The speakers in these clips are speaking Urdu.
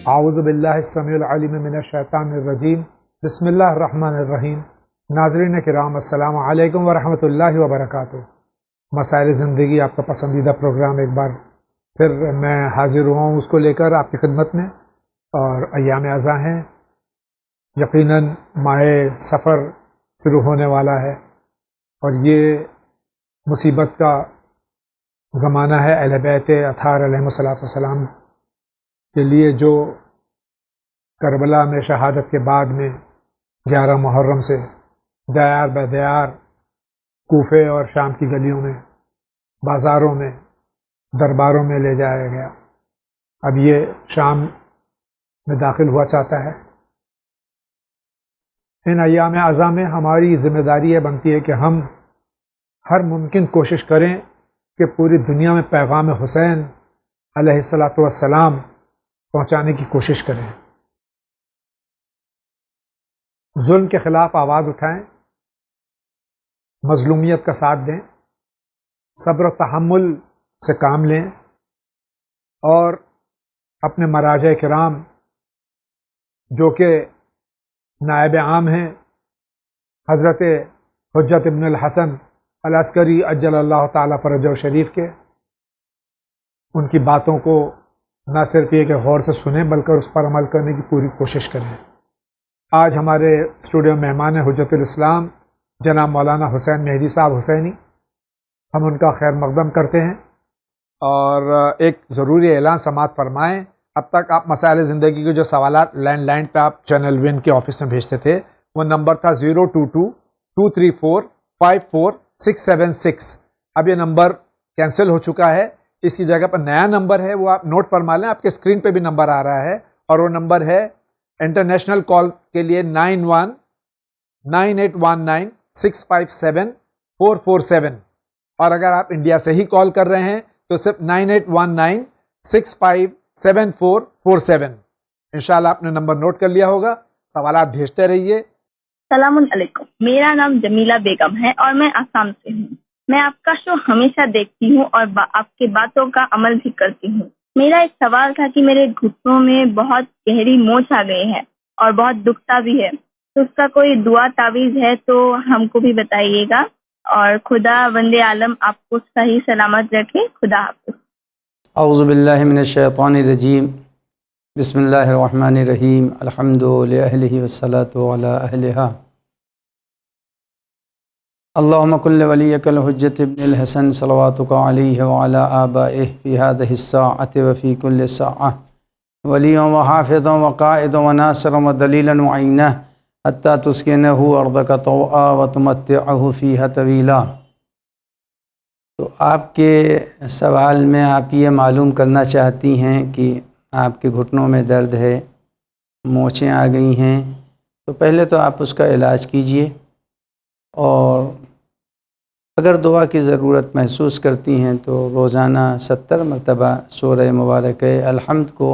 اعوذ باللہ السمیع العلیم من الشیطان الرجیم بسم اللہ الرحمن الرحیم۔ ناظرین کرام السلام علیکم ورحمۃ اللہ وبرکاتہ۔ مسائل زندگی آپ کا پسندیدہ پروگرام ایک بار پھر میں حاضر ہوا ہوں اس کو لے کر آپ کی خدمت میں، اور ایام اعزاں ہیں، یقیناً ماہ سفر شروع ہونے والا ہے اور یہ مصیبت کا زمانہ ہے اہل بیت اطہار علیہ السلام کے لیے، جو کربلا میں شہادت کے بعد میں 11 محرم سے دیار بہ دیار کوفے اور شام کی گلیوں میں، بازاروں میں، درباروں میں لے جایا گیا۔ اب یہ شام میں داخل ہوا چاہتا ہے۔ ان ایام اعزاں میں ہماری ذمہ داری یہ بنتی ہے کہ ہم ہر ممکن کوشش کریں کہ پوری دنیا میں پیغام حسین علیہ السلام پہنچانے کی کوشش کریں، ظلم کے خلاف آواز اٹھائیں، مظلومیت کا ساتھ دیں، صبر و تحمل سے کام لیں، اور اپنے مراجع کرام جو کہ نائب عام ہیں حضرت حجت ابن الحسن العسکری عجل اللہ تعالیٰ فرجہ شریف کے، ان کی باتوں کو نہ صرف یہ کہ غور سے سنیں بلکہ اس پر عمل کرنے کی پوری کوشش کریں۔ آج ہمارے اسٹوڈیو مہمان ہیں حجت الاسلام جناب مولانا حسین مہدی صاحب حسینی۔ ہم ان کا خیر مقدم کرتے ہیں، اور ایک ضروری اعلان سماعت فرمائیں۔ اب تک آپ مسائل زندگی کے جو سوالات لینڈ لائن پہ آپ چینل ون کے آفس میں بھیجتے تھے، وہ نمبر تھا 022-234-54676۔ اب یہ نمبر کینسل ہو چکا ہے، اس کی جگہ پر نیا نمبر ہے، وہ آپ نوٹ فرما لیں، آپ کے اسکرین پہ بھی نمبر آ رہا ہے، اور وہ نمبر ہے انٹرنیشنل کال کے لیے 919819657447، اور اگر آپ انڈیا سے ہی کال کر رہے ہیں تو صرف 9819657447۔ انشاءاللہ آپ نے نمبر نوٹ کر لیا ہوگا، سوالات بھیجتے رہیے۔ السلام علیکم، میرا نام جمیلہ بیگم ہے اور میں آسام سے ہوں۔ میں آپ کا شو ہمیشہ دیکھتی ہوں اور آپ کی باتوں کا عمل بھی کرتی ہوں۔ میرا ایک سوال تھا کہ میرے گھٹنوں میں بہت گہری موچ آ گئی ہے اور بہت دکھتا بھی ہے، تو اس کا کوئی دعا تعویذ ہے تو ہم کو بھی بتائیے گا، اور خدا وند عالم آپ کو صحیح سلامت رکھے۔ خدا حافظ۔ اعوذ باللہ من الشیطان الرجیم، بسم اللہ الرحمن الرحیم، الحمد للہ والصلاۃ علی اہلہا۔ اللہم کل ولیک الحجت ابن الحسن صلواتک علیہ وعلی آبائہ فی ہذہ الساعۃ وفی کل ساعۃ، ولیًا وحافظا وقائدا وناصرا ودلیلا معینہ حتی تسکنہ ارضک طوعا وتمتعہ فیہا طویلا۔ تو آپ کے سوال میں آپ یہ معلوم کرنا چاہتی ہیں کہ آپ کے گھٹنوں میں درد ہے، موچیں آ گئی ہیں، تو پہلے تو آپ اس کا علاج کیجئے، اور اگر دعا کی ضرورت محسوس کرتی ہیں تو روزانہ 70 مرتبہ سورہ مبارکہ الحمد کو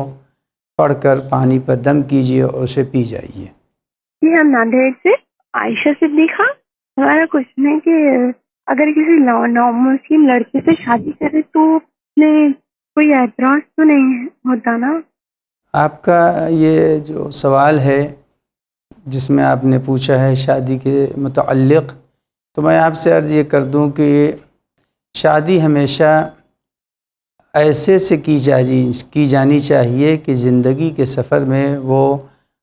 پڑھ کر پانی پر دم کیجئے اور اسے پی جائیے۔ جی، ہم ناندیڑ سے عائشہ صدیقہ۔ ہمارا کوشچن ہے کہ اگر کسی نامسلم لڑکے سے شادی کرے تو میں کوئی اعتراض تو نہیں ہوتا نا؟ آپ کا یہ جو سوال ہے جس میں آپ نے پوچھا ہے شادی کے متعلق، تو میں آپ سے عرض یہ کر دوں کہ شادی ہمیشہ ایسے سے کی جانی چاہیے کہ زندگی کے سفر میں وہ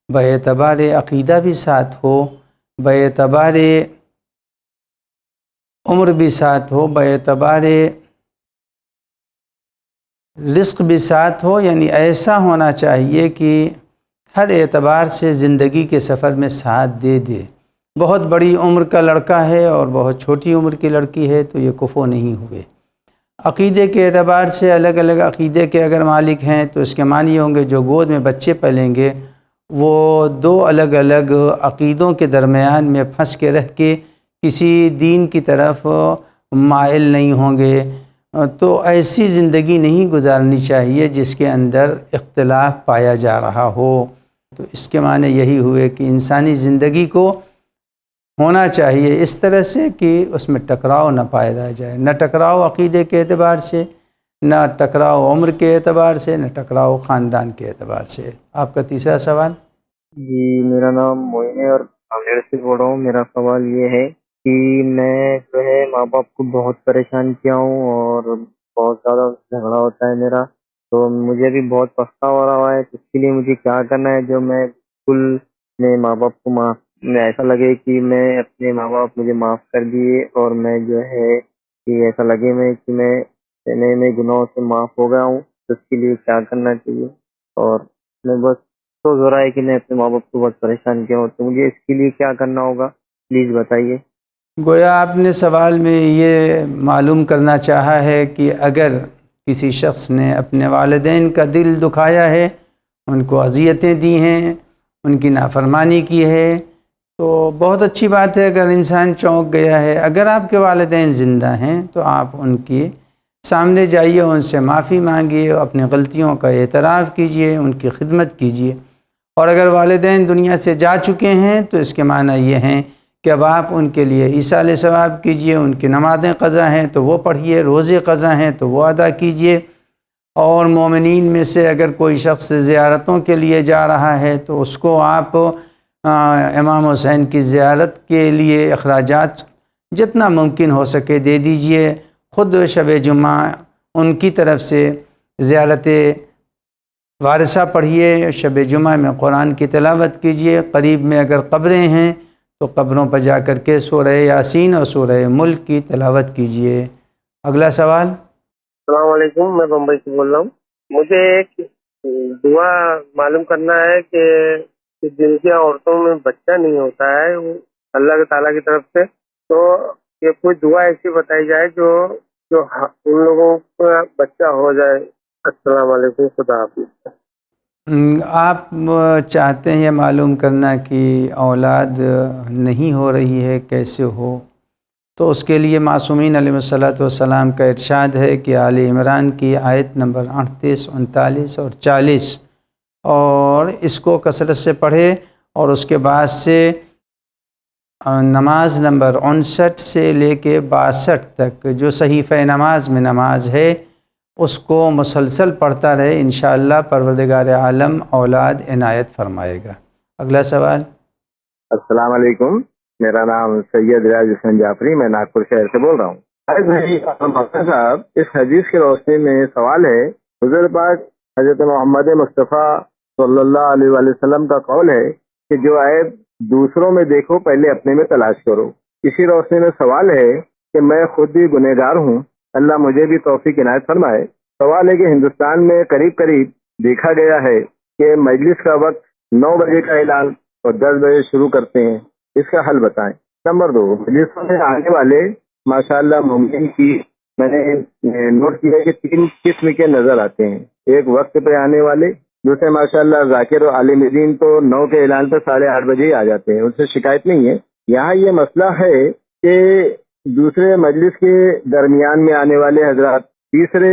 باعتبار عقیدہ بھی ساتھ ہو، باعتبار عمر بھی ساتھ ہو، باعتبار رزق بھی ساتھ ہو، یعنی ایسا ہونا چاہیے کہ ہر اعتبار سے زندگی کے سفر میں ساتھ دے دے۔ بہت بڑی عمر کا لڑکا ہے اور بہت چھوٹی عمر کی لڑکی ہے تو یہ کفو نہیں ہوئے۔ عقیدے کے اعتبار سے الگ الگ عقیدے کے اگر مالک ہیں تو اس کے معنی ہوں گے جو گود میں بچے پلیں گے وہ دو الگ الگ عقیدوں کے درمیان میں پھنس کے رہ کے کسی دین کی طرف مائل نہیں ہوں گے۔ تو ایسی زندگی نہیں گزارنی چاہیے جس کے اندر اختلاف پایا جا رہا ہو۔ تو اس کے معنی یہی ہوئے کہ انسانی زندگی کو ہونا چاہیے اس طرح سے کہ اس میں ٹکراؤ نہ پایا جائے، نہ ٹکراؤ عقیدے کے اعتبار سے، نہ ٹکراؤ عمر کے اعتبار سے، نہ ٹکراؤ خاندان کے اعتبار سے۔ آپ کا تیسرا سوال۔ جی میرا نام معین ہے اور ناندیڑ سے بول رہا ہوں۔ میرا سوال یہ ہے کہ میں جو ہے ماں باپ کو بہت پریشان کیا ہوں اور بہت زیادہ جھگڑا ہوتا ہے میرا، تو مجھے بھی بہت پچھتاوا ہو رہا ہے۔ اس کے لیے مجھے کیا کرنا ہے جو میں بالکل اپنے ماں باپ کو میں ایسا لگے کہ میں اپنے ماں باپ مجھے معاف کر دیے، اور میں جو ہے کہ ایسا لگے کہ میں گناہوں سے معاف ہو گیا ہوں، تو اس کے لیے کیا کرنا چاہیے؟ اور میں بس سوچ ہو رہا ہے کہ میں اپنے ماں باپ کو بہت پریشان کیا ہوں، تو مجھے اس کے لیے کیا کرنا ہوگا، پلیز بتائیے۔ گویا آپ نے سوال میں یہ معلوم کرنا چاہا ہے کہ اگر کسی شخص نے اپنے والدین کا دل دکھایا ہے، ان کو اذیتیں دی ہیں، ان کی نافرمانی کی ہے، تو بہت اچھی بات ہے اگر انسان چونک گیا ہے۔ اگر آپ کے والدین زندہ ہیں تو آپ ان کے سامنے جائیے، ان سے معافی مانگیے، اپنی غلطیوں کا اعتراف کیجیے، ان کی خدمت کیجیے۔ اور اگر والدین دنیا سے جا چکے ہیں تو اس کے معنی یہ ہیں کہ اب آپ ان کے لیے ایصال ثواب کیجیے، ان کی نمازیں قضا ہیں تو وہ پڑھیے، روزے قضا ہیں تو وہ ادا کیجیے۔ اور مومنین میں سے اگر کوئی شخص زیارتوں کے لیے جا رہا ہے تو اس کو آپ امام حسین کی زیارت کے لیے اخراجات جتنا ممکن ہو سکے دے دیجیے۔ خود شب جمعہ ان کی طرف سے زیارت وارثہ پڑھیے، شب جمعہ میں قرآن کی تلاوت کیجیے۔ قریب میں اگر قبریں ہیں تو قبروں پر جا کر کے سورہ یاسین اور سورہ ملک کی تلاوت کیجیے۔ اگلا سوال۔ السلام علیکم، میں بمبئی سے بول رہا ہوں۔ مجھے ایک دعا معلوم کرنا ہے کہ جن کی عورتوں میں بچہ نہیں ہوتا ہے وہ اللہ تعالیٰ کی طرف سے، تو یہ کوئی دعا ایسی بتائی جائے جو ان لوگوں کا بچہ ہو جائے۔ السلام علیکم، خدا حافظ۔ آپ چاہتے ہیں یہ معلوم کرنا کہ اولاد نہیں ہو رہی ہے، کیسے ہو؟ تو اس کے لیے معصومین علیہ الصلاۃ والسلام کا ارشاد ہے کہ آل عمران کی آیت نمبر 38، 39 اور 40، اور اس کو کثرت سے پڑھے، اور اس کے بعد سے نماز نمبر 59 سے لے کے 62 تک جو صحیفہ نماز میں نماز ہے اس کو مسلسل پڑھتا رہے، انشاءاللہ پروردگار عالم اولاد عنایت فرمائے گا۔ اگلا سوال۔ السلام علیکم، میرا نام سید ریاض حسین جعفری، میں ناگپور شہر سے بول رہا ہوں۔ صاحب، اس حدیث کی روشنی میں سوال ہے، حضور پاک حضرت محمد مصطفیٰ صلی اللہ علیہ وآلہ وسلم کا قول ہے کہ جو عیب دوسروں میں دیکھو پہلے اپنے میں تلاش کرو۔ اسی روشنی میں سوال ہے کہ میں خود بھی گنہگار ہوں، اللہ مجھے بھی توفیق عنایت فرمائے۔ سوال ہے کہ ہندوستان میں قریب دیکھا گیا ہے کہ مجلس کا وقت 9 بجے کا اعلان اور 10 بجے شروع کرتے ہیں، اس کا حل بتائیں۔ نمبر 2، مجلسوں میں آنے والے ماشاءاللہ مومن کی میں نے نوٹ کیا کہ 3 قسم کے نظر آتے ہیں۔ ایک وقت پہ آنے والے، دوسرے ماشاءاللہ ذاکر و عالم دین تو 9 کے اعلان پر 8:30 بجے ہی آ جاتے ہیں، ان سے شکایت نہیں ہے۔ یہاں یہ مسئلہ ہے کہ دوسرے مجلس کے درمیان میں آنے والے حضرات تیسرے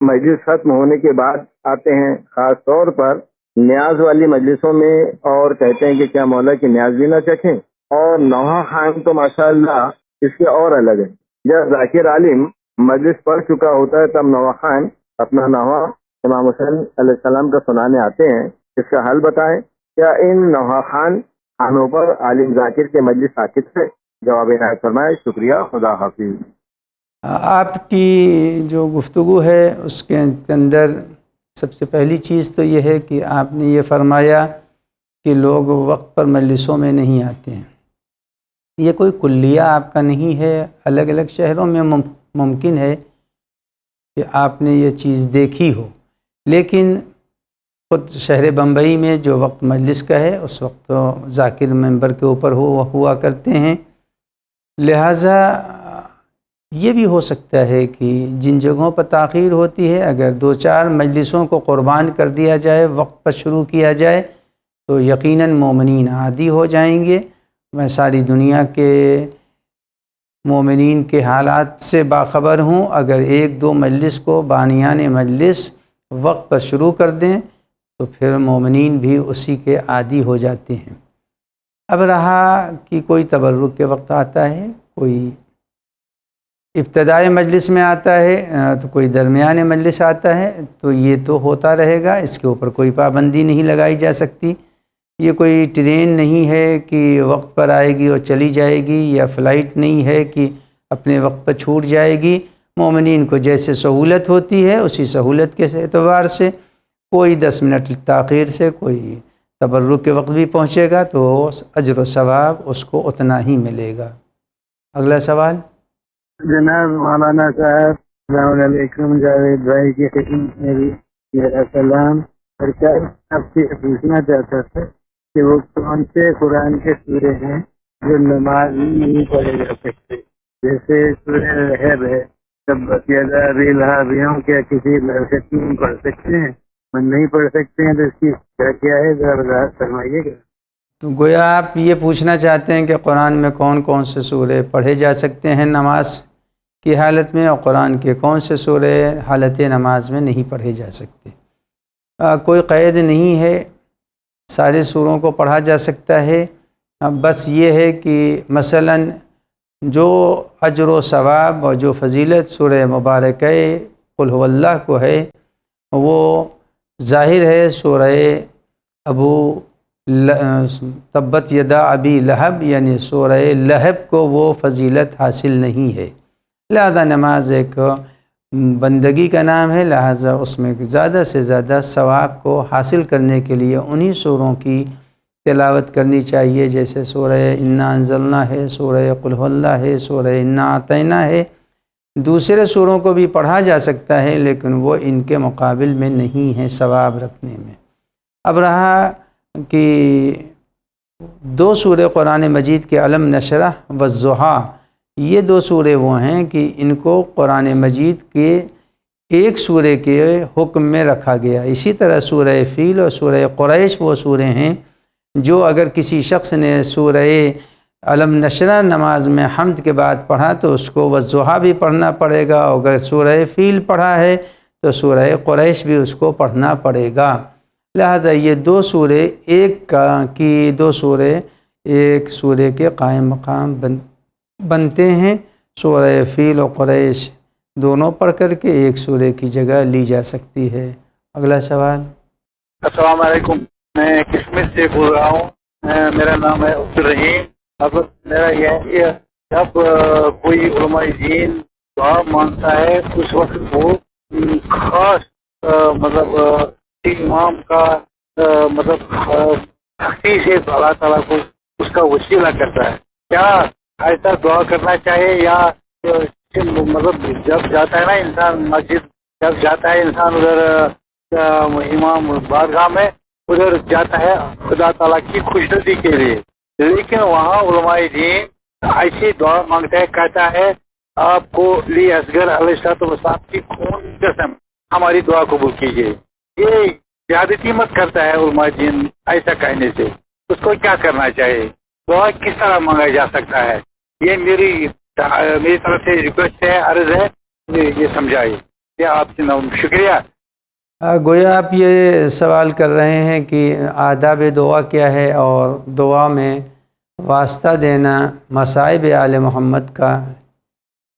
مجلس ختم ہونے کے بعد آتے ہیں، خاص طور پر نیاز والی مجلسوں میں، اور کہتے ہیں کہ کیا مولا کی نیاز بھی نہ چکھیں۔ اور نوحہ خان تو ماشاءاللہ اس کے اور الگ ہے، جب ذاکر عالم مجلس پڑھ چکا ہوتا ہے تب نوحہ خان اپنا نوحہ امام حسین علیہ السلام کا سنانے آتے ہیں، اس کا حل بتائیں۔ کیا ان نوحہ خانوں پر عالم ذاکر کے مجلس ساکت ہے؟ جواب عنایت فرمائے۔ شکریہ، خدا حافظ۔ آپ کی جو گفتگو ہے اس کے اندر سب سے پہلی چیز تو یہ ہے کہ آپ نے یہ فرمایا کہ لوگ وقت پر مجلسوں میں نہیں آتے ہیں۔ یہ کوئی کلیہ آپ کا نہیں ہے، الگ الگ شہروں میں ممکن ہے کہ آپ نے یہ چیز دیکھی ہو، لیکن خود شہر بمبئی میں جو وقت مجلس کا ہے اس وقت ذاکر ممبر کے اوپر ہوا کرتے ہیں، لہٰذا یہ بھی ہو سکتا ہے کہ جن جگہوں پر تاخیر ہوتی ہے اگر 2-4 مجلسوں کو قربان کر دیا جائے، وقت پر شروع کیا جائے تو یقیناً مومنین عادی ہو جائیں گے۔ میں ساری دنیا کے مومنین کے حالات سے باخبر ہوں، اگر 1-2 مجلس کو بانیان مجلس وقت پر شروع کر دیں تو پھر مومنین بھی اسی کے عادی ہو جاتے ہیں۔ اب رہا کہ کوئی تبرک کے وقت آتا ہے، کوئی ابتدائی مجلس میں آتا ہے تو کوئی درمیان مجلس آتا ہے، تو یہ تو ہوتا رہے گا، اس کے اوپر کوئی پابندی نہیں لگائی جا سکتی۔ یہ کوئی ٹرین نہیں ہے کہ وقت پر آئے گی اور چلی جائے گی، یا فلائٹ نہیں ہے کہ اپنے وقت پر چھوٹ جائے گی۔ مومنین کو جیسے سہولت ہوتی ہے اسی سہولت کے اعتبار سے کوئی 10 منٹ تاخیر سے کوئی تبرک کے وقت بھی پہنچے گا تو اجر و ثواب اس کو اتنا ہی ملے گا۔ اگلا سوال۔ جناب مولانا صاحب السلام علیکم، جاوید بھائی کی خدمت میں میرا سلام۔ سرکار آپ سے پوچھنا چاہتا تھا کہ وہ کون سے قرآن کے سورے ہیں جو نماز میں نہیں پڑھے جا سکتے، جیسے سورہ رحب ہے، تبت یدا ابی لہب، کیا کسی لڑکے میں پڑھ سکتے ہیں؟ من نہیں پڑھ سکتے ہیں تو اس کی کیا ہے، ذرا وضاحت فرمائیے گا۔ تو گویا آپ یہ پوچھنا چاہتے ہیں کہ قرآن میں کون کون سے سورے پڑھے جا سکتے ہیں نماز کی حالت میں، اور قرآن کے کون سے سورے حالت نماز میں نہیں پڑھے جا سکتے۔ کوئی قید نہیں ہے، سارے سوروں کو پڑھا جا سکتا ہے۔ بس یہ ہے کہ مثلاً جو اجر و ثواب اور جو فضیلت سورہ مبارکہ قل هو اللہ کو ہے، وہ ظاہر ہے سورہ تبت یدا ابی لہب یعنی سورہ لہب کو وہ فضیلت حاصل نہیں ہے۔ لہذا نماز ایک بندگی کا نام ہے، لہذا اس میں زیادہ سے زیادہ ثواب کو حاصل کرنے کے لیے انہی سوروں کی تلاوت کرنی چاہیے، جیسے سورہ انا انزلنا ہے، سورہ قل هو اللہ ہے، سورہ انا اعطینا ہے۔ دوسرے سوروں کو بھی پڑھا جا سکتا ہے لیکن وہ ان کے مقابل میں نہیں ہیں ثواب رکھنے میں۔ اب رہا کہ 2 سورے قرآن مجید کے علم نشرح والضحیٰ، یہ 2 سورے وہ ہیں کہ ان کو قرآن مجید کے ایک سورے کے حکم میں رکھا گیا۔ اسی طرح سورہ فیل اور سورہ قریش وہ سورے ہیں جو اگر کسی شخص نے سورہ علم نشرح نماز میں حمد کے بعد پڑھا تو اس کو والضحیٰ بھی پڑھنا پڑے گا، اور اگر سورہ فیل پڑھا ہے تو سورہ قریش بھی اس کو پڑھنا پڑے گا۔ لہٰذا یہ 2 سورے دو سورے ایک سورے کے قائم مقام بنتے ہیں۔ سورہ فیل و قریش دونوں پڑھ کر کے ایک سورے کی جگہ لی جا سکتی ہے۔ اگلا سوال۔ السلام علیکم، میں کشمش سے بول رہا ہوں، میرا نام ہے عبدالرحیم۔ اب میرا یہ جب کوئی علماء دین دعا مانگتا ہے اس وقت وہ خاص مطلب امام کا مطلب سختی سے اللہ تعالیٰ کو اس کا وسیلہ کرتا ہے۔ کیا ایسا دعا کرنا چاہیے، یا مطلب جب جاتا ہے نا انسان مسجد، جب جاتا ہے انسان ادھر امام بارگاہ میں، ادھر جاتا ہے خدا تعالیٰ کی خوشنودی کے لیے، لیکن وہاں علماء دین ایسی دعا مانگتا ہے، کہتا ہے آپ کو لی اصغر علیہ السلام کی خون قسم ہماری دعا قبول کیجیے۔ یہ زیادتی مت کرتا ہے علماء دین ایسا کہنے سے، اس کو کیا کرنا چاہیے؟ دعا کس طرح مانگا جا سکتا ہے؟ یہ میری طرف سے ریکویسٹ ہے، عرض ہے، یہ سمجھائیے۔ یہ آپ سے شکریہ۔ گویا آپ یہ سوال کر رہے ہیں کہ آداب دعا کیا ہے، اور دعا میں واسطہ دینا مصائب آل محمد کا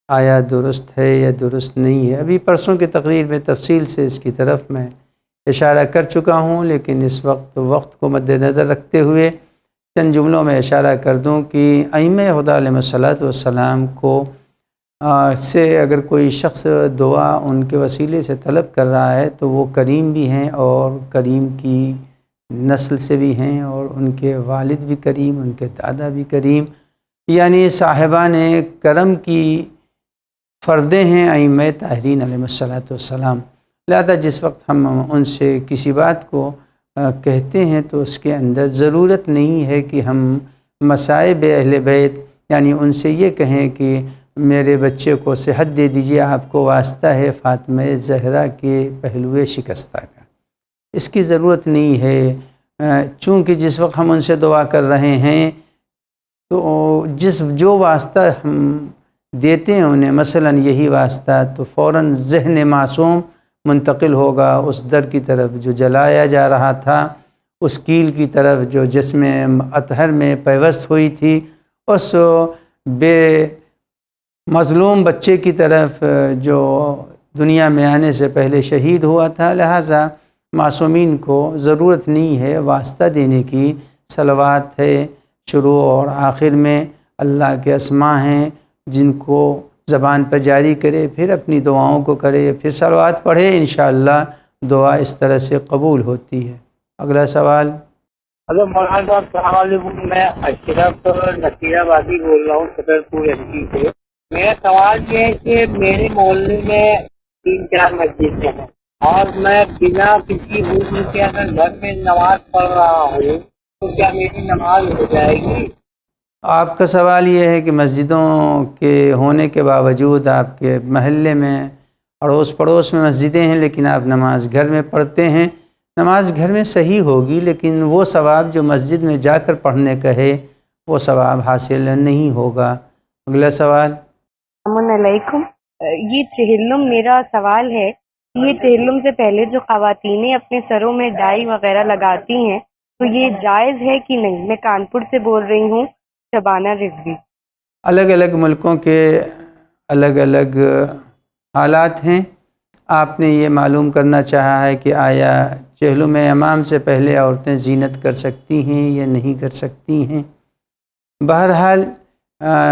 آیا درست ہے یا درست نہیں ہے۔ ابھی پرسوں کی تقریر میں تفصیل سے اس کی طرف میں اشارہ کر چکا ہوں، لیکن اس وقت کو مد نظر رکھتے ہوئے چند جملوں میں اشارہ کر دوں کہ ائمہ خدا علیہ الصلوۃ والسلام کو سے اگر کوئی شخص دعا ان کے وسیلے سے طلب کر رہا ہے تو وہ کریم بھی ہیں، اور کریم کی نسل سے بھی ہیں، اور ان کے والد بھی کریم، ان کے دادا بھی کریم، یعنی صاحبان کرم کی فردیں ہیں ائمہ طاہرین علیہ الصلوۃ والسلام۔ لہذا جس وقت ہم ان سے کسی بات کو کہتے ہیں تو اس کے اندر ضرورت نہیں ہے کہ ہم مصائب اہل بیت یعنی ان سے یہ کہیں کہ میرے بچے کو صحت دے دیجیے، آپ کو واسطہ ہے فاطمہ زہرا کے پہلو شکستہ کا، اس کی ضرورت نہیں ہے۔ چونکہ جس وقت ہم ان سے دعا کر رہے ہیں تو جو واسطہ ہم دیتے ہیں انہیں، مثلا یہی واسطہ، تو فوراً ذہن معصوم منتقل ہوگا اس در کی طرف جو جلایا جا رہا تھا، اس کیل کی طرف جو جسم اطہر میں پیوست ہوئی تھی، اس بے مظلوم بچے کی طرف جو دنیا میں آنے سے پہلے شہید ہوا تھا، لہٰذا معصومین کو ضرورت نہیں ہے واسطہ دینے کی۔ صلوات ہے شروع اور آخر میں، اللہ کے اسماء ہیں جن کو زبان پر جاری کرے، پھر اپنی دعاؤں کو کرے، پھر صلوات پڑھے، انشاءاللہ دعا اس طرح سے قبول ہوتی ہے۔ اگلا سوال۔ ہلو مولانا صاحب، السلام علیکم۔ میں اشرف نصیر آبادی بول رہا ہوں، چھترپور ایم پی سے۔ میرا سوال یہ ہے کہ میرے محلے میں 3-4 مسجدیں ہیں اور میں بنا کسی وضو کے اگر گھر میں نماز پڑھ رہا ہوں تو کیا میری نماز ہو جائے گی؟ آپ کا سوال یہ ہے کہ مسجدوں کے ہونے کے باوجود آپ کے محلے میں اڑوس پڑوس میں مسجدیں ہیں لیکن آپ نماز گھر میں پڑھتے ہیں۔ نماز گھر میں صحیح ہوگی لیکن وہ ثواب جو مسجد میں جا کر پڑھنے کا ہے وہ ثواب حاصل نہیں ہوگا۔ اگلا سوال۔ السلام علیکم۔ یہ چہلم میرا سوال ہے، یہ چہلم سے پہلے جو خواتینیں اپنے سروں میں ڈائی وغیرہ لگاتی ہیں تو یہ جائز ہے کہ نہیں؟ میں کانپور سے بول رہی ہوں، شبانہ رضوی۔ الگ الگ ملکوں کے الگ الگ حالات ہیں۔ آپ نے یہ معلوم کرنا چاہا ہے کہ آیا چہلم امام سے پہلے عورتیں زینت کر سکتی ہیں یا نہیں کر سکتی ہیں۔ بہرحال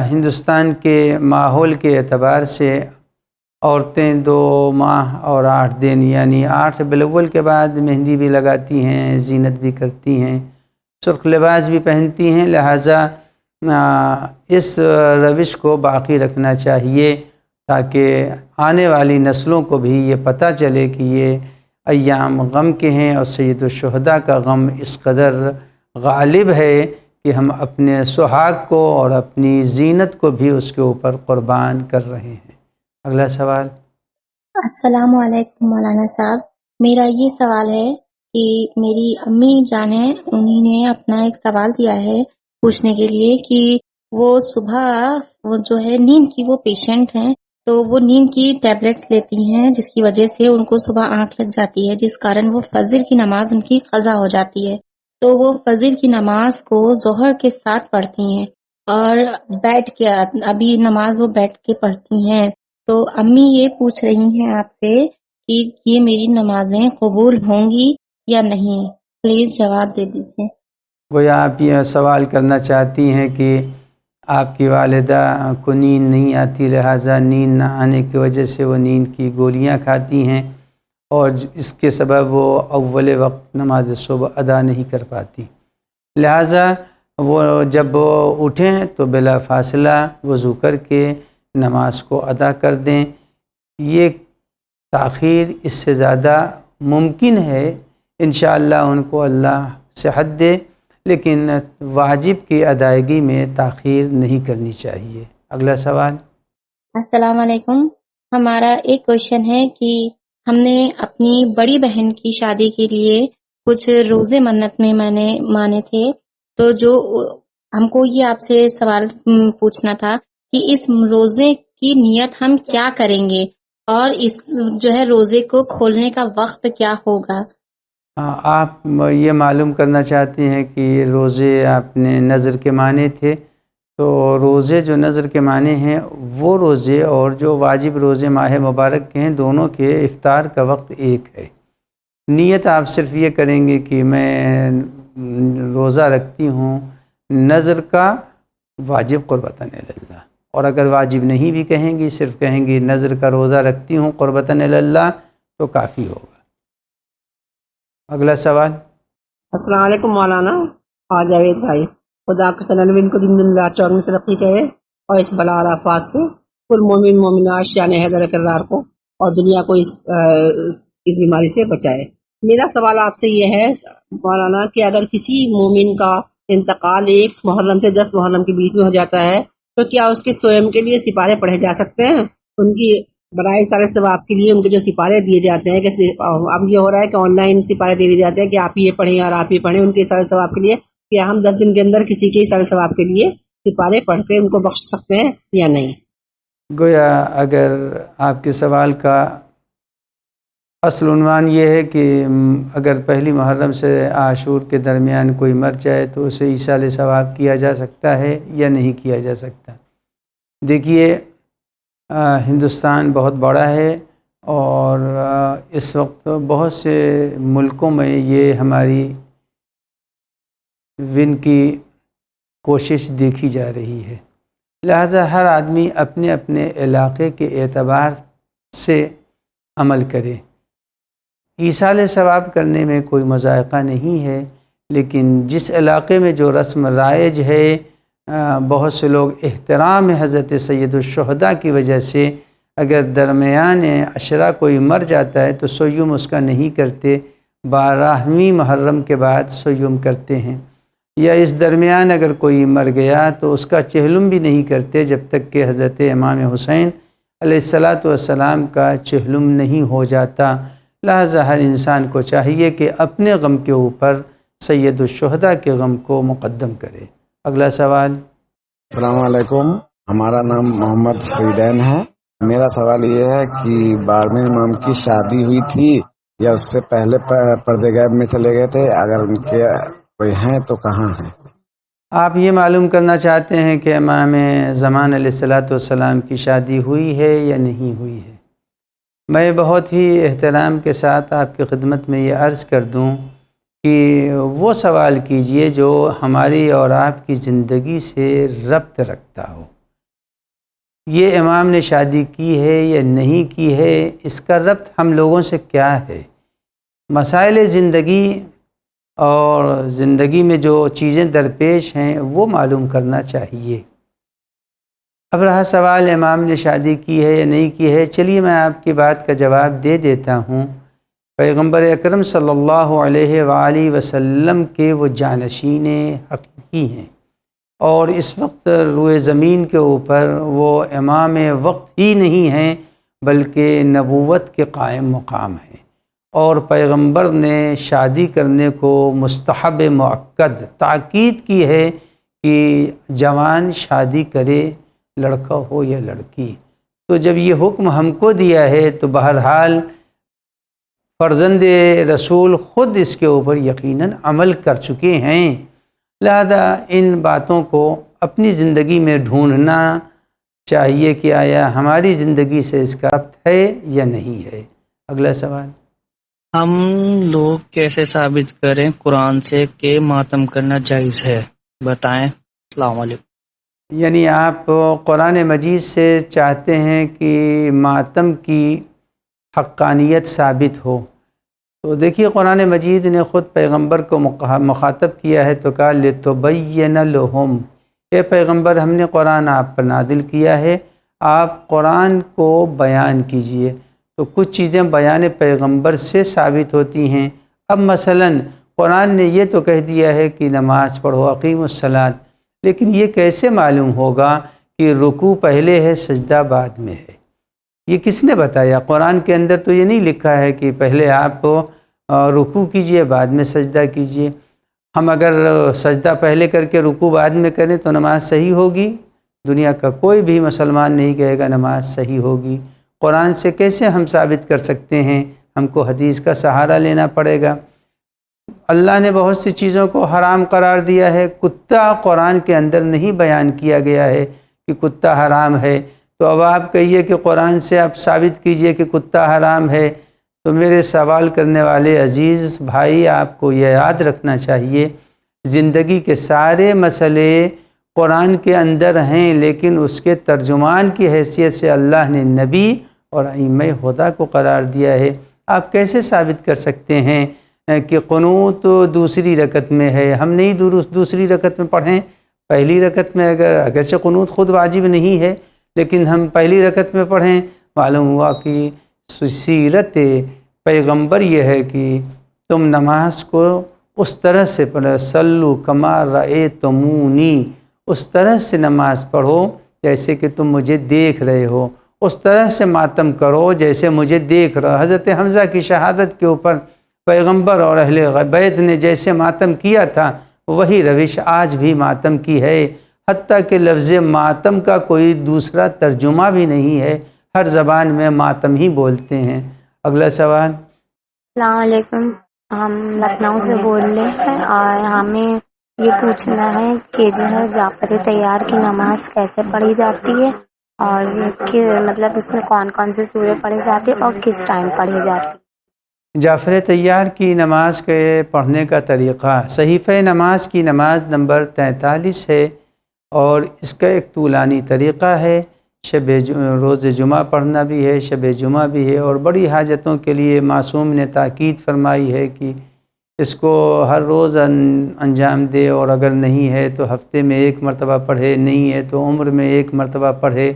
ہندوستان کے ماحول کے اعتبار سے عورتیں 2 ماہ اور 8 دن یعنی 8 بالاول کے بعد مہندی بھی لگاتی ہیں، زینت بھی کرتی ہیں، سرخ لباس بھی پہنتی ہیں، لہٰذا اس روش کو باقی رکھنا چاہیے تاکہ آنے والی نسلوں کو بھی یہ پتہ چلے کہ یہ ایام غم کے ہیں اور سید الشہداء کا غم اس قدر غالب ہے کہ ہم اپنے سہاگ کو اور اپنی زینت کو بھی اس کے اوپر قربان کر رہے ہیں۔ اگلا سوال۔ السلام علیکم مولانا صاحب، میرا یہ سوال ہے کہ میری امی جان ہیں، انہی نے اپنا ایک سوال دیا ہے پوچھنے کے لیے کہ وہ صبح وہ جو ہے نیند کی وہ پیشنٹ ہیں تو وہ نیند کی ٹیبلٹس لیتی ہیں جس کی وجہ سے ان کو صبح آنکھ لگ جاتی ہے، جس کارن وہ فجر کی نماز ان کی قضا ہو جاتی ہے، تو وہ فجر کی نماز کو ظہر کے ساتھ پڑھتی ہیں اور بیٹھ کے ابھی نماز وہ بیٹھ کے پڑھتی ہیں، تو امی یہ پوچھ رہی ہیں آپ سے کہ یہ میری نمازیں قبول ہوں گی یا نہیں؟ پلیز جواب دے دیجیے۔ گویا آپ یہ سوال کرنا چاہتی ہیں کہ آپ کی والدہ کو نیند نہیں آتی، لہٰذا نیند نہ آنے کی وجہ سے وہ نیند کی گولیاں کھاتی ہیں اور اس کے سبب وہ اول وقت نماز صبح ادا نہیں کر پاتی، لہٰذا وہ جب وہ اٹھیں تو بلا فاصلہ وضو کر کے نماز کو ادا کر دیں۔ یہ تاخیر اس سے زیادہ ممکن ہے، انشاءاللہ ان کو اللہ صحت دے، لیکن واجب کی ادائیگی میں تاخیر نہیں کرنی چاہیے۔ اگلا سوال۔ السلام علیکم، ہمارا ایک کوشچن ہے کہ ہم نے اپنی بڑی بہن کی شادی کے لیے کچھ روزے منت میں مانے تھے، تو جو ہم کو یہ آپ سے سوال پوچھنا تھا کہ اس روزے کی نیت ہم کیا کریں گے اور اس جو ہے روزے کو کھولنے کا وقت کیا ہوگا؟ آپ یہ معلوم کرنا چاہتے ہیں کہ روزے آپ نے نظر کے معنی تھے، تو روزے جو نظر کے معنی ہیں وہ روزے اور جو واجب روزے ماہ مبارک کے ہیں دونوں کے افطار کا وقت ایک ہے۔ نیت آپ صرف یہ کریں گے کہ میں روزہ رکھتی ہوں نظر کا واجب قربتاً اللہ، اور اگر واجب نہیں بھی کہیں گی، صرف کہیں گی نظر کا روزہ رکھتی ہوں قربتاً اللہ، تو کافی ہوگا۔ اگلا سوال۔ السلام علیکم مولانا اور جاوید بھائی، خدا کے سلام ان کو دن دن رات چوک میں ترقی کرے اور اس بلا اور آفات سے کل مومن مومنات شان حیدر کردار کو اور دنیا کو اس بیماری سے بچائے۔ میرا سوال آپ سے یہ ہے مولانا کہ اگر کسی مومن کا انتقال 1 محرم سے 10 محرم کے بیچ میں ہو جاتا ہے تو کیا اس کے سوئم کے لیے سپارے پڑھے جا سکتے ہیں؟ ان کی برائے سارے ثواب کے لیے ان کے جو سپارے دیے جاتے ہیں، کہ اب یہ ہو رہا ہے کہ آن لائن سپارے دے دیے جاتے ہیں کہ آپ یہ پڑھیں اور آپ یہ پڑھیں ان کے سارے ثواب کے لیے، کیا ہم 10 دن کے اندر کسی کے سارے ثواب کے لیے سپارے پڑھ کے ان کو بخش سکتے ہیں یا نہیں؟ گویا اگر آپ کے سوال کا اصل عنوان یہ ہے کہ اگر پہلی محرم سے عاشور کے درمیان کوئی مر جائے تو اسے ایصال ثواب کیا جا سکتا ہے یا نہیں کیا جا سکتا۔ دیکھیے، ہندوستان بہت بڑا ہے اور اس وقت بہت سے ملکوں میں یہ ہماری ون کی کوشش دیکھی جا رہی ہے، لہذا ہر آدمی اپنے اپنے علاقے کے اعتبار سے عمل کرے۔ ایصال ثواب کرنے میں کوئی مذائقہ نہیں ہے، لیکن جس علاقے میں جو رسم رائج ہے، بہت سے لوگ احترام حضرت سید الشہداء کی وجہ سے اگر درمیان عشرہ کوئی مر جاتا ہے تو سیوم اس کا نہیں کرتے، 12ویں محرم کے بعد سیوم کرتے ہیں، یا اس درمیان اگر کوئی مر گیا تو اس کا چہلم بھی نہیں کرتے جب تک کہ حضرت امام حسین علیہ السلام کا چہلم نہیں ہو جاتا۔ لہذا ہر انسان کو چاہیے کہ اپنے غم کے اوپر سید الشہداء کے غم کو مقدم کرے۔ اگلا سوال۔ السلام علیکم، ہمارا نام محمد سیدین ہے۔ میرا سوال یہ ہے کہ 12ویں امام کی شادی ہوئی تھی یا اس سے پہلے پردے غیب میں چلے گئے تھے؟ اگر ان کے کوئی ہیں تو کہاں ہیں؟ آپ یہ معلوم کرنا چاہتے ہیں کہ امام زمان علیہ السلام کی شادی ہوئی ہے یا نہیں ہوئی ہے؟ میں بہت ہی احترام کے ساتھ آپ کی خدمت میں یہ عرض کر دوں کہ وہ سوال کیجئے جو ہماری اور آپ کی زندگی سے ربط رکھتا ہو۔ یہ امام نے شادی کی ہے یا نہیں کی ہے، اس کا ربط ہم لوگوں سے کیا ہے؟ مسائل زندگی اور زندگی میں جو چیزیں درپیش ہیں وہ معلوم کرنا چاہیے۔ اب رہا سوال امام نے شادی کی ہے یا نہیں کی ہے، چلیے میں آپ کی بات کا جواب دے دیتا ہوں۔ پیغمبر اکرم صلی اللہ علیہ وآلہ وسلم کے وہ جانشین حقیقی ہیں، اور اس وقت روئے زمین کے اوپر وہ امام وقت ہی نہیں ہیں بلکہ نبوت کے قائم مقام ہیں، اور پیغمبر نے شادی کرنے کو مستحب مؤکد تاکید کی ہے کہ جوان شادی کرے، لڑکا ہو یا لڑکی۔ تو جب یہ حکم ہم کو دیا ہے تو بہرحال فرزند رسول خود اس کے اوپر یقیناً عمل کر چکے ہیں، لہذا ان باتوں کو اپنی زندگی میں ڈھونڈنا چاہیے کہ آیا ہماری زندگی سے اس کا ربط ہے یا نہیں ہے۔ اگلا سوال۔ ہم لوگ کیسے ثابت کریں قرآن سے کہ ماتم کرنا جائز ہے؟ بتائیں۔ السلام علیکم۔ یعنی آپ قرآن مجید سے چاہتے ہیں کہ ماتم کی حقانیت ثابت ہو، تو دیکھیے قرآن مجید نے خود پیغمبر کو مخاطب کیا ہے تو کہا لِتُبَيِّنَ لَهُمْ، اے پیغمبر ہم نے قرآن آپ پر نازل کیا ہے، آپ قرآن کو بیان کیجئے۔ تو کچھ چیزیں بیان پیغمبر سے ثابت ہوتی ہیں۔ اب مثلا قرآن نے یہ تو کہہ دیا ہے کہ نماز پڑھو، اقیم الصلاۃ، لیکن یہ کیسے معلوم ہوگا کہ رکوع پہلے ہے سجدہ بعد میں ہے؟ یہ کس نے بتایا؟ قرآن کے اندر تو یہ نہیں لکھا ہے کہ پہلے آپ رکوع کیجئے بعد میں سجدہ کیجئے۔ ہم اگر سجدہ پہلے کر کے رکوع بعد میں کریں تو نماز صحیح ہوگی؟ دنیا کا کوئی بھی مسلمان نہیں کہے گا نماز صحیح ہوگی۔ قرآن سے کیسے ہم ثابت کر سکتے ہیں؟ ہم کو حدیث کا سہارا لینا پڑے گا۔ اللہ نے بہت سی چیزوں کو حرام قرار دیا ہے، کتا قرآن کے اندر نہیں بیان کیا گیا ہے کہ کتا حرام ہے، تو اب آپ کہیے کہ قرآن سے آپ ثابت کیجئے کہ کتا حرام ہے۔ تو میرے سوال کرنے والے عزیز بھائی، آپ کو یہ یاد رکھنا چاہیے زندگی کے سارے مسئلے قرآن کے اندر ہیں، لیکن اس کے ترجمان کی حیثیت سے اللہ نے نبی اور ائمہ ہدیٰ کو قرار دیا ہے۔ آپ کیسے ثابت کر سکتے ہیں کہ قنوت دوسری رکعت میں ہے؟ ہم نہیں دوسری رکعت میں پڑھیں، پہلی رکعت میں اگرچہ قنوت خود واجب نہیں ہے لیکن ہم پہلی رکعت میں پڑھیں۔ معلوم ہوا کہ سیرت پیغمبر یہ ہے کہ تم نماز کو اس طرح سے پڑھو، صلو کما رأیتمونی، اس طرح سے نماز پڑھو جیسے کہ تم مجھے دیکھ رہے ہو، اس طرح سے ماتم کرو جیسے مجھے دیکھ رہے ہو۔ حضرت حمزہ کی شہادت کے اوپر پیغمبر اور اہل بیت نے جیسے ماتم کیا تھا وہی روش آج بھی ماتم کی ہے، حتیٰ کہ لفظ ماتم کا کوئی دوسرا ترجمہ بھی نہیں ہے، ہر زبان میں ماتم ہی بولتے ہیں۔ اگلا سوال۔ السلام علیکم، ہم لکھنؤ سے بول رہے ہیں اور ہمیں یہ پوچھنا ہے کہ جو ہے جعفر طیار کی نماز کیسے پڑھی جاتی ہے اور مطلب اس میں کون کون سے سورے پڑھے جاتے اور کس ٹائم پڑھے جاتے؟ جعفر طیار کی نماز کے پڑھنے کا طریقہ، صحیفہ نماز کی نماز نمبر 43 ہے اور اس کا ایک طولانی طریقہ ہے۔ روز جمعہ پڑھنا بھی ہے، شب جمعہ بھی ہے، اور بڑی حاجتوں کے لیے معصوم نے تاکید فرمائی ہے کہ اس کو ہر روز انجام دے، اور اگر نہیں ہے تو ہفتے میں ایک مرتبہ پڑھے، نہیں ہے تو عمر میں ایک مرتبہ پڑھے،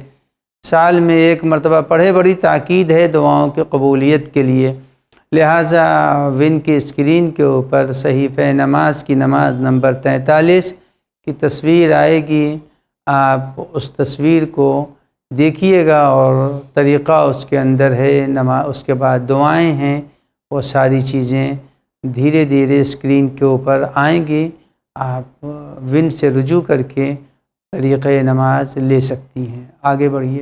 سال میں ایک مرتبہ پڑھے۔ بڑی تاکید ہے دعاؤں کی قبولیت کے لیے، لہٰذا ون کی اسکرین کے اوپر صحیفہ نماز کی نماز نمبر 43 کی تصویر آئے گی، آپ اس تصویر کو دیکھیے گا اور طریقہ اس کے اندر ہے۔ اس کے بعد دعائیں ہیں، وہ ساری چیزیں دھیرے دھیرے اسکرین کے اوپر آئیں گی، آپ ون سے رجوع کر کے طریقہ نماز لے سکتی ہیں۔ آگے بڑھیے۔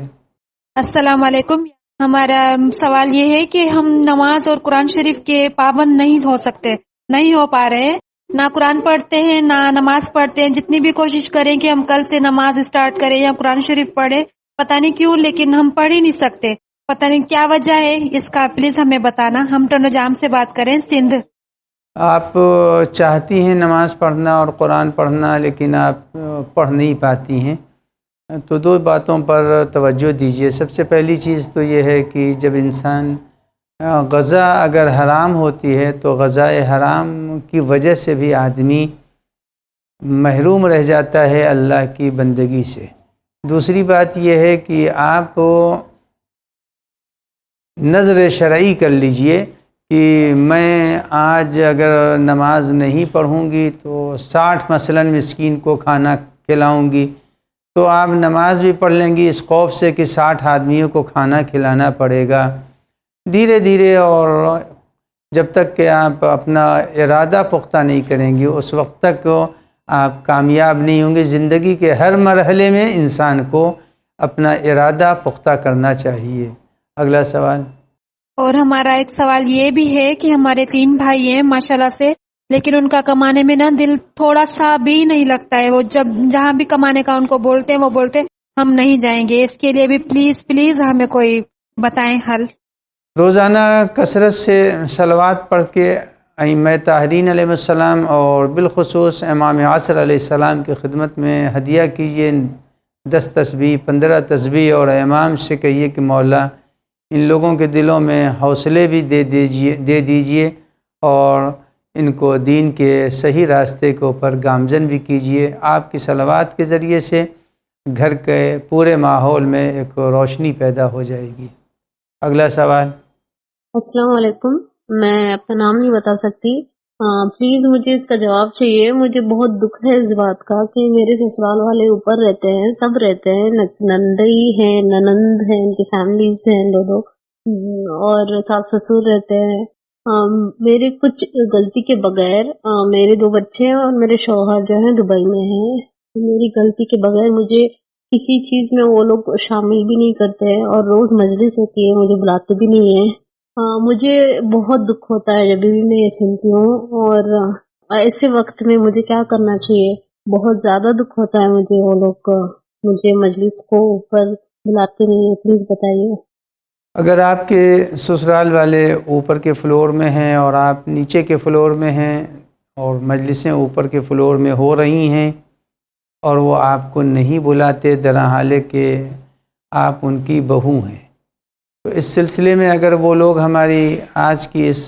السلام علیکم۔ ہمارا سوال یہ ہے کہ ہم نماز اور قرآن شریف کے پابند نہیں ہو سکتے، نہیں ہو پا رہے ہیں، نہ قرآن پڑھتے ہیں نہ نماز پڑھتے ہیں۔ جتنی بھی کوشش کریں کہ ہم کل سے نماز اسٹارٹ کریں یا قرآن شریف پڑھیں، پتہ نہیں کیوں لیکن ہم پڑھ ہی نہیں سکتے، پتہ نہیں کیا وجہ ہے اس کا، پلیز ہمیں بتانا۔ ہم ٹنوجام سے بات کریں، سندھ۔ آپ چاہتی ہیں نماز پڑھنا اور قرآن پڑھنا، لیکن آپ پڑھ نہیں پاتی ہیں، تو دو باتوں پر توجہ دیجیے۔ سب سے پہلی چیز تو یہ ہے کہ جب انسان غذا اگر حرام ہوتی ہے تو غذائے حرام کی وجہ سے بھی آدمی محروم رہ جاتا ہے اللہ کی بندگی سے۔ دوسری بات یہ ہے کہ آپ نظر شرعی کر لیجئے کہ میں آج اگر نماز نہیں پڑھوں گی تو 60 مثلاً مسکین کو کھانا کھلاؤں گی، تو آپ نماز بھی پڑھ لیں گی اس خوف سے کہ 60 آدمیوں کو کھانا کھلانا پڑے گا۔ دھیرے دھیرے اور جب تک کہ آپ اپنا ارادہ پختہ نہیں کریں گی اس وقت تک آپ کامیاب نہیں ہوں گے۔ زندگی کے ہر مرحلے میں انسان کو اپنا ارادہ پختہ کرنا چاہیے۔ اگلا سوال۔ اور ہمارا ایک سوال یہ بھی ہے کہ ہمارے 3 بھائی ہیں ماشاءاللہ سے، لیکن ان کا کمانے میں نا دل تھوڑا سا بھی نہیں لگتا ہے۔ وہ جب جہاں بھی کمانے کا ان کو بولتے ہیں وہ بولتے ہیں ہم نہیں جائیں گے۔ اس کے لیے بھی پلیز ہمیں کوئی بتائیں حل۔ روزانہ کثرت سے صلوات پڑھ کے ائمہ طاہرین علیہ السلام اور بالخصوص امام عصر علیہ السلام کی خدمت میں ہدیہ کیجیے، 10 تسبیح 15 تسبیح، اور امام سے کہیے کہ مولا ان لوگوں کے دلوں میں حوصلے بھی دے دیجیے اور ان کو دین کے صحیح راستے کے اوپر گامزن بھی کیجیے۔ آپ کی صلوات کے ذریعے سے گھر کے پورے ماحول میں ایک روشنی پیدا ہو جائے گی۔ اگلا سوال۔ السلام علیکم، میں اپنا نام نہیں بتا سکتی، پلیز مجھے اس کا جواب چاہیے۔ مجھے بہت دکھ ہے اس بات کا کہ میرے سسرال والے اوپر رہتے ہیں، سب رہتے ہیں، نندئی ہیں، ننند ہیں، ان کی فیملیز ہیں 2 اور ساس سسر رہتے ہیں۔ میرے کچھ غلطی کے بغیر میرے 2 بچے ہیں اور میرے شوہر جو ہیں دبئی میں ہیں، میری غلطی کے بغیر مجھے کسی چیز میں وہ لوگ شامل بھی نہیں کرتے ہیں، اور روز مجلس ہوتی ہے مجھے بلاتے بھی نہیں ہیں۔ مجھے بہت دکھ ہوتا ہے جب بھی میں یہ سنتی ہوں، اور ایسے وقت میں مجھے کیا کرنا چاہیے؟ بہت زیادہ دکھ ہوتا ہے مجھے، وہ لوگ مجھے مجلس کو اوپر بلاتے نہیں ہیں، پلیز بتائیے۔ اگر آپ کے سسرال والے اوپر کے فلور میں ہیں اور آپ نیچے کے فلور میں ہیں اور مجلسیں اوپر کے فلور میں ہو رہی ہیں اور وہ آپ کو نہیں بلاتے درحالے کہ آپ ان کی بہو ہیں، تو اس سلسلے میں اگر وہ لوگ ہماری آج کی اس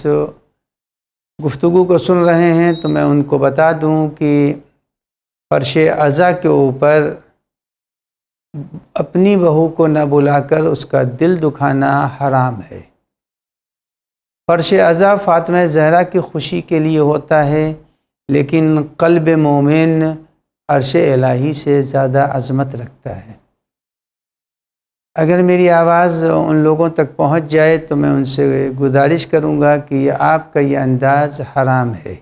گفتگو کو سن رہے ہیں تو میں ان کو بتا دوں کہ فرش عزا کے اوپر اپنی بہو کو نہ بلا کر اس کا دل دکھانا حرام ہے۔ فرش عزا فاطمہ زہرا کی خوشی کے لیے ہوتا ہے، لیکن قلب مومن عرش الہی سے زیادہ عظمت رکھتا ہے۔ اگر میری آواز ان لوگوں تک پہنچ جائے تو میں ان سے گزارش کروں گا کہ آپ کا یہ انداز حرام ہے۔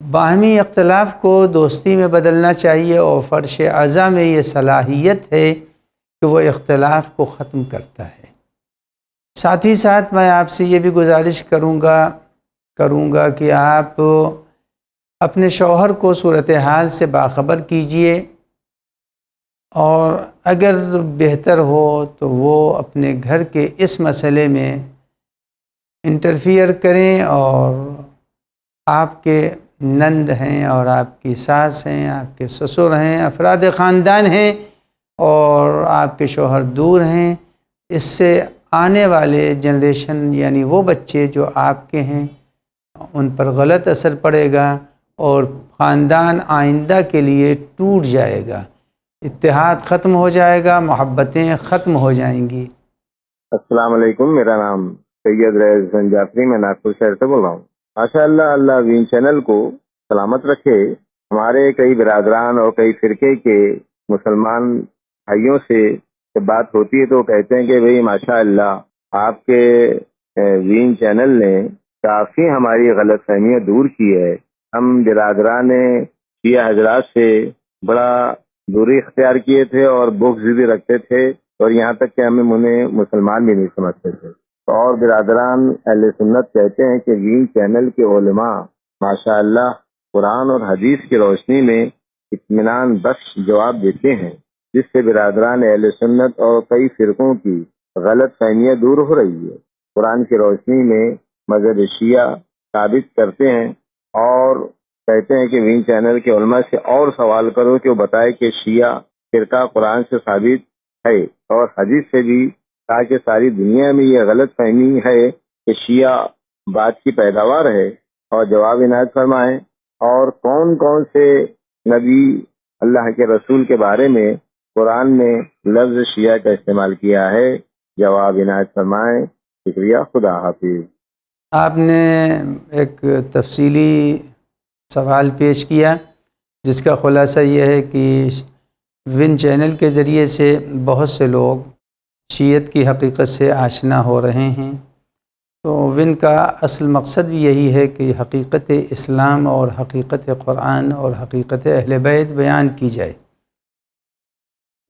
باہمی اختلاف کو دوستی میں بدلنا چاہیے، اور فرش عزا میں یہ صلاحیت ہے کہ وہ اختلاف کو ختم کرتا ہے۔ ساتھ ہی ساتھ میں آپ سے یہ بھی گزارش کروں گا کہ آپ اپنے شوہر کو صورتحال سے باخبر کیجئے اور اگر بہتر ہو تو وہ اپنے گھر کے اس مسئلے میں انٹرفیئر کریں، اور آپ کے نند ہیں اور آپ کی ساس ہیں، آپ کے سسر ہیں، افراد خاندان ہیں اور آپ کے شوہر دور ہیں، اس سے آنے والے جنریشن یعنی وہ بچے جو آپ کے ہیں ان پر غلط اثر پڑے گا اور خاندان آئندہ کے لیے ٹوٹ جائے گا، اتحاد ختم ہو جائے گا، محبتیں ختم ہو جائیں گی۔ السلام علیکم، میرا نام سید ریاض حسین جعفری، میں ناگپور شہر سے بول رہا ہوں۔ ماشاء اللہ، اللہ وین چینل کو سلامت رکھے۔ ہمارے کئی برادران اور کئی فرقے کے مسلمان بھائیوں سے جب بات ہوتی ہے تو کہتے ہیں کہ بھئی ماشاء اللہ آپ کے وین چینل نے کافی ہماری غلط فہمیاں دور کی ہے۔ ہم برادران شیعہ حضرات سے بڑا دوری اختیار کیے تھے اور بغض بھی رکھتے تھے، اور یہاں تک کہ ہمیں انہیں مسلمان بھی نہیں سمجھتے تھے۔ اور برادران اہل سنت کہتے ہیں کہ وین چینل کے علماء ماشاء اللہ قرآن اور حدیث کی روشنی میں اطمینان بخش جواب دیتے ہیں، جس سے برادران اہل سنت اور کئی فرقوں کی غلط فہمیاں دور ہو رہی ہے۔ قرآن کی روشنی میں مذہب شیعہ ثابت کرتے ہیں اور کہتے ہیں کہ وین چینل کے علماء سے اور سوال کرو کہ وہ بتائے کہ شیعہ فرقہ قرآن سے ثابت ہے اور حدیث سے بھی، تاکہ ساری دنیا میں یہ غلط فہمی ہے کہ شیعہ بات کی پیداوار ہے، اور جواب عنایت فرمائیں۔ اور کون کون سے نبی اللہ کے رسول کے بارے میں قرآن میں لفظ شیعہ کا استعمال کیا ہے، جواب عنایت فرمائیں۔ شکریہ، خدا حافظ۔ آپ نے ایک تفصیلی سوال پیش کیا جس کا خلاصہ یہ ہے کہ ون چینل کے ذریعے سے بہت سے لوگ شیعت کی حقیقت سے آشنا ہو رہے ہیں، تو ون کا اصل مقصد بھی یہی ہے کہ حقیقت اسلام اور حقیقت قرآن اور حقیقت اہل بیت بیان کی جائے۔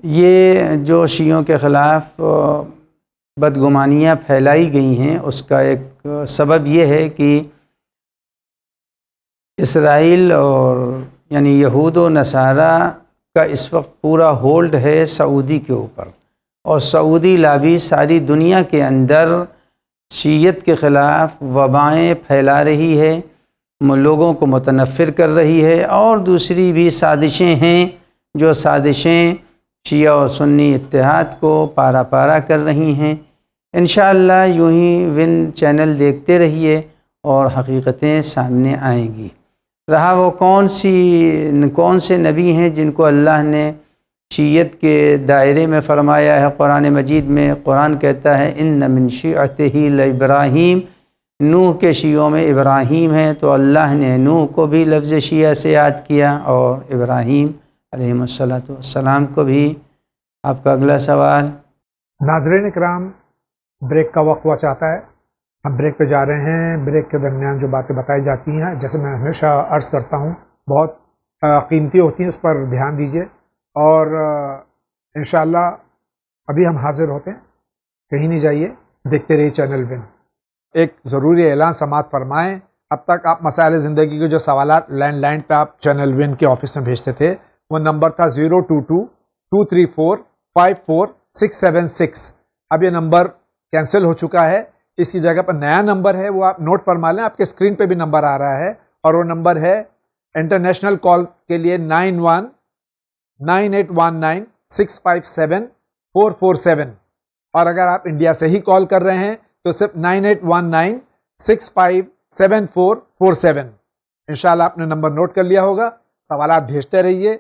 یہ جو شیعوں کے خلاف بدگمانیاں پھیلائی گئی ہیں اس کا ایک سبب یہ ہے کہ اسرائیل اور یعنی یہود و نصارہ کا اس وقت پورا ہولڈ ہے سعودی کے اوپر، اور سعودی لابی ساری دنیا کے اندر شیعت کے خلاف وبائیں پھیلا رہی ہے، لوگوں کو متنفر کر رہی ہے، اور دوسری بھی سازشیں ہیں جو سازشیں شیعہ اور سنی اتحاد کو پارا پارا کر رہی ہیں۔ انشاءاللہ یوں ہی ون چینل دیکھتے رہیے اور حقیقتیں سامنے آئیں گی۔ رہا وہ کون سے نبی ہیں جن کو اللہ نے شیعت کے دائرے میں فرمایا ہے، قرآن مجید میں قرآن کہتا ہے ان من شیعتہ لابراہیم، نوح کے شیعوں میں ابراہیم ہے، تو اللہ نے نوح کو بھی لفظ شیعہ سے یاد کیا اور ابراہیم علیہ السلام کو بھی۔ آپ کا اگلا سوال۔ ناظرین کرام، بریک کا وقت ہوا چاہتا ہے، ہم بریک پہ جا رہے ہیں۔ بریک کے درمیان جو باتیں بتائی جاتی ہیں، جیسے میں ہمیشہ عرض کرتا ہوں، بہت قیمتی ہوتی ہیں، اس پر دھیان دیجیے، اور انشاءاللہ ابھی ہم حاضر ہوتے ہیں، کہیں نہیں جائیے، دیکھتے رہیے چینل ون۔ ایک ضروری اعلان سماعت فرمائیں۔ اب تک آپ مسائل زندگی کے جو سوالات لینڈ لائن پہ آپ چینل ون کے آفس میں بھیجتے تھے، وہ نمبر تھا 022-234-54676۔ اب یہ نمبر کینسل ہو چکا ہے، اس کی جگہ پر نیا نمبر ہے، وہ آپ نوٹ فرما لیں، آپ کے اسکرین پہ بھی نمبر آ رہا ہے، اور وہ نمبر ہے انٹرنیشنل کال کے لیے 919819657447، اور اگر آپ انڈیا سے ہی کال کر رہے ہیں تو صرف 9819657447۔ انشاءاللہ آپ نے نمبر نوٹ کر لیا ہوگا۔ سوالات بھیجتے رہیے،